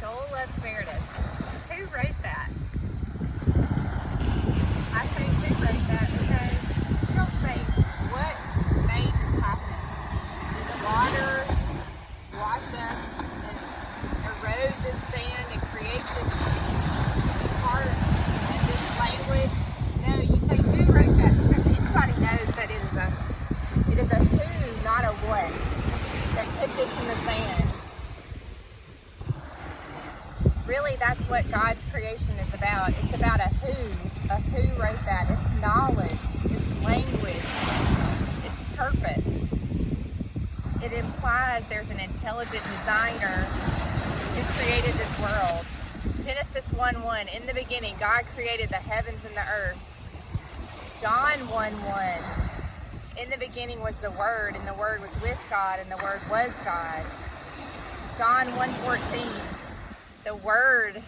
Joel loves Meredith. Who wrote that? I say who wrote that because you don't say what made this happen. Did the water wash up and erode this sand and create this part and this language? No, you say who wrote that because anybody knows that it is a who, not a what, that put this in the sand. Really, that's what God's creation is about. It's about a who wrote that. It's knowledge, it's language, it's purpose. It implies there's an intelligent designer who created this world. Genesis 1:1, in the beginning, God created the heavens and the earth. John 1:1, in the beginning was the Word, and the Word was with God, and the Word was God. John 1:14, the Word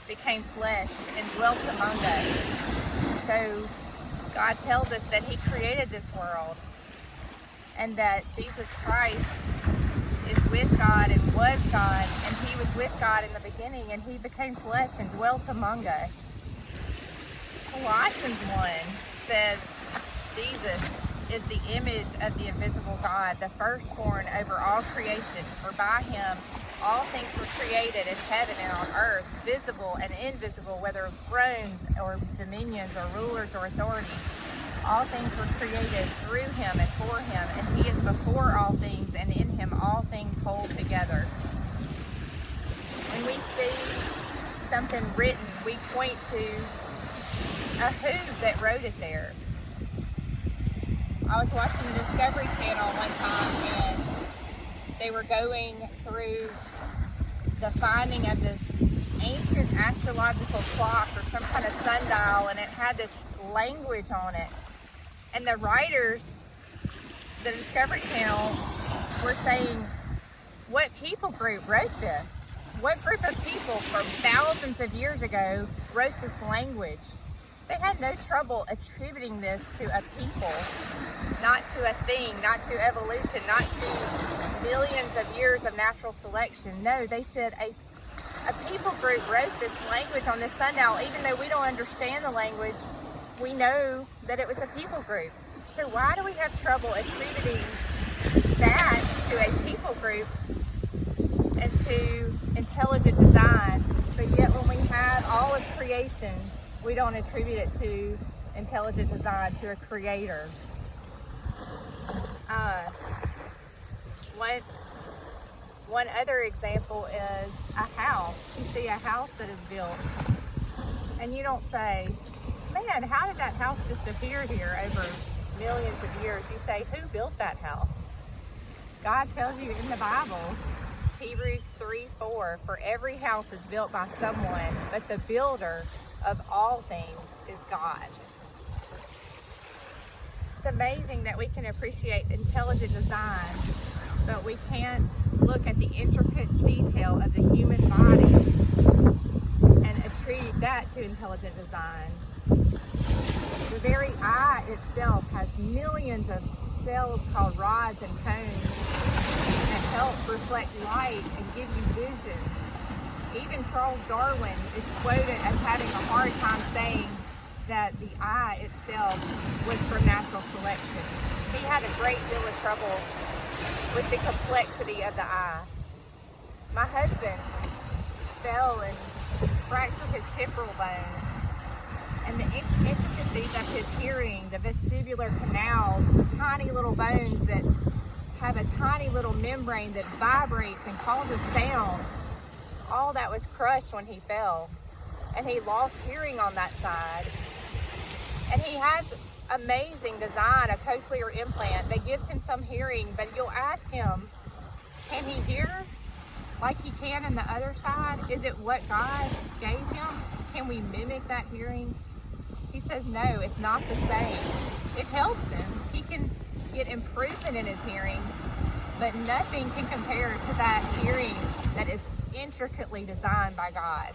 became flesh and dwelt among us. So God tells us that He created this world and that Jesus Christ is with God and was God, and He was with God in the beginning, and He became flesh and dwelt among us. Colossians 1 says Jesus is the image of the invisible God, the firstborn over all creation, for by Him all things were created in heaven and on earth, visible and invisible, whether thrones or dominions or rulers or authorities. All things were created through Him and for Him, and He is before all things, and in Him all things hold together. When we see something written, we point to a who that wrote it there. I was watching the Discovery Channel one time, and they were going through the finding of this ancient astrological clock or some kind of sundial, and it had this language on it. And the writers, the Discovery Channel, were saying, what people group wrote this? What group of people from thousands of years ago wrote this language? They had no trouble attributing this to a people, not to a thing, not to evolution, not to millions of years of natural selection. No, they said a people group wrote this language on this sundial. Even though we don't understand the language, we know that it was a people group. So why do we have trouble attributing that to a people group and to intelligent design? But yet when we have all of creation, we don't attribute it to intelligent design, to a creator. One other example is a house. You see a house that is built, and you don't say, man, how did that house just appear here over millions of years? You say, who built that house? God tells you in the Bible, Hebrews 3:4, for every house is built by someone, but the builder of all things is God. It's amazing that we can appreciate intelligent design, but we can't look at the intricate detail of the human body and attribute that to intelligent design. The very eye itself has millions of cells called rods and cones that help reflect light and give you vision. Even Charles Darwin is quoted as having a hard time saying that the eye itself was from natural selection. He had a great deal of trouble with the complexity of the eye. My husband fell and fractured his temporal bone, and the intricacies of his hearing, the vestibular canals, the tiny little bones that have a tiny little membrane that vibrates and causes sound, all that was crushed when he fell, and he lost hearing on that side. And he has amazing design, a cochlear implant that gives him some hearing, but you'll ask him, can he hear like he can in the other side? Is it what God gave him? Can we mimic that hearing? He says, no, it's not the same. It helps him. He can get improvement in his hearing, but nothing can compare to that hearing that is intricately designed by God.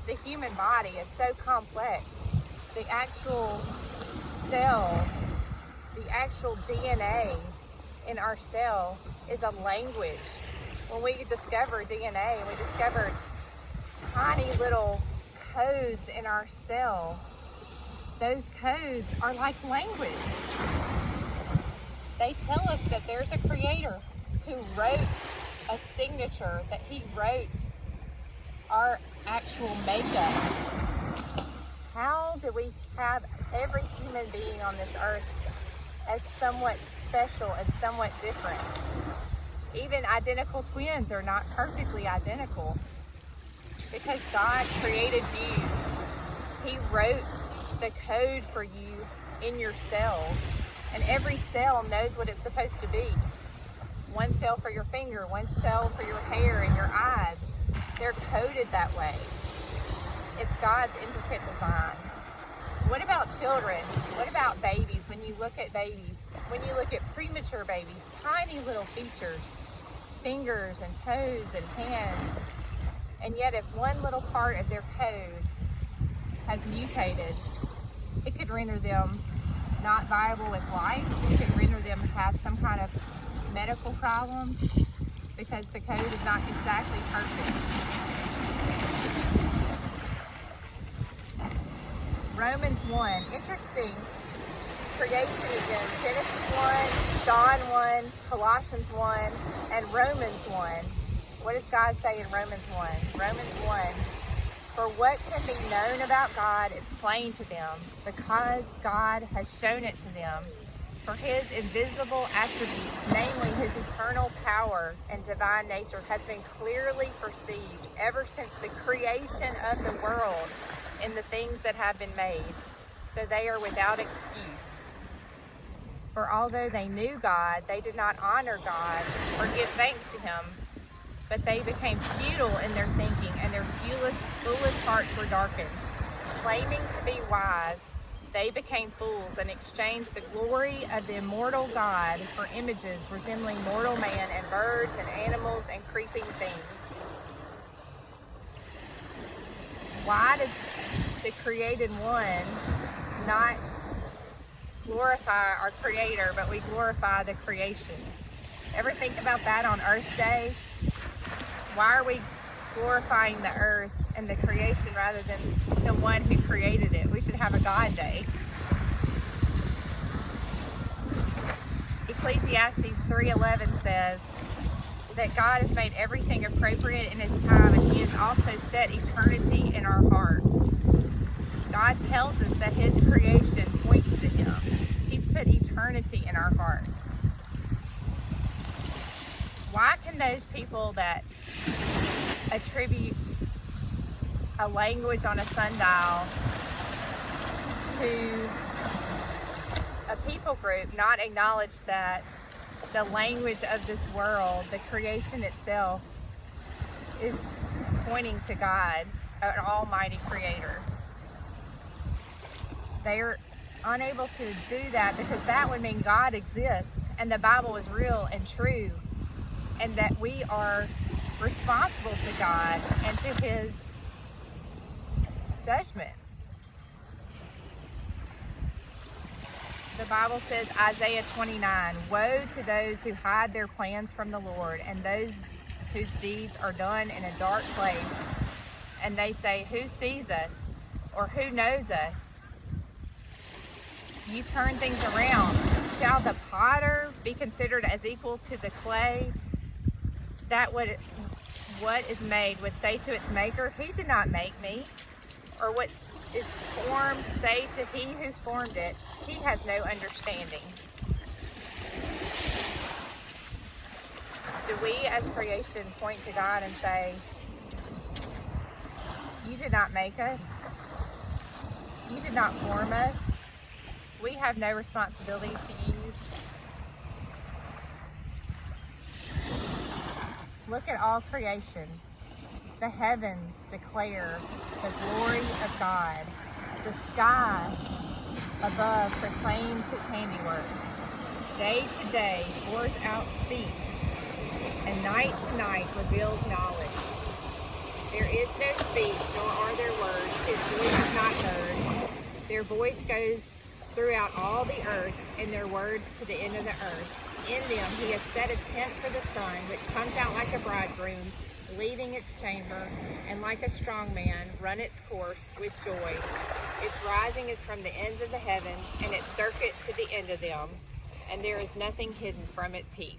The human body is so complex. the actual cell, the actual DNA in our cell is a language. When we discovered DNA and we discovered tiny little codes in our cell, those codes are like language. They tell us that there's a creator who wrote a signature, that he wrote our actual makeup. How do we have every human being on this earth as somewhat special and somewhat different? Even identical twins are not perfectly identical, because God created you. He wrote the code for you in your cells, and every cell knows what it's supposed to be. One cell for your finger, one cell for your hair and your eyes. They're coded that way. It's God's intricate design. What about children? What about babies? When you look at babies, when you look at premature babies, tiny little features, fingers and toes and hands. And yet if one little part of their code has mutated, it could render them not viable with life. It could render them have some kind of medical problem because the code is not exactly perfect. Romans 1, interesting. Creation is in Genesis 1, John 1, Colossians 1, and Romans 1. What does God say in Romans 1? Romans 1, for what can be known about God is plain to them, because God has shown it to them. For his invisible attributes, namely his eternal power and divine nature, has been clearly perceived ever since the creation of the world in the things that have been made, so they are without excuse. For although they knew God, they did not honor God or give thanks to him, but they became futile in their thinking, and their foolish hearts were darkened. Claiming to be wise, they became fools and exchanged the glory of the immortal God for images resembling mortal man and birds and animals and creeping things. Why does the created one not glorify our Creator, but we glorify the creation? Ever think about that on Earth Day? Why are we glorifying the earth and the creation rather than the one who created it? We should have a God Day. Ecclesiastes 3:11 says that God has made everything appropriate in his time, and he has also set eternity in our hearts. God tells us that his creation points to him. He's put eternity in our hearts. Why can those people that attribute a language on a sundial to a people group not acknowledge that the language of this world, the creation itself, is pointing to God, an almighty creator? They are unable to do that because that would mean God exists and the Bible is real and true, and that we are responsible to God and to his judgment. The Bible says, Isaiah 29, woe to those who hide their plans from the Lord, and those whose deeds are done in a dark place. And they say, who sees us, or who knows us? You turn things around. Shall the potter be considered as equal to the clay? That what is made would say to its maker, he did not make me. Or what is formed say to he who formed it, he has no understanding. Do we as creation point to God and say, you did not make us, you did not form us, we have no responsibility to you? Look at all creation. The heavens declare the glory of God. The sky above proclaims his handiwork. Day to day pours out speech, and night to night reveals knowledge. There is no speech, nor are there words. His voice is not heard. Their voice goes throughout all the earth, and their words to the end of the earth. In them he has set a tent for the sun, which comes out like a bridegroom, leaving its chamber, and like a strong man, run its course with joy. Its rising is from the ends of the heavens, and its circuit to the end of them, and there is nothing hidden from its heat.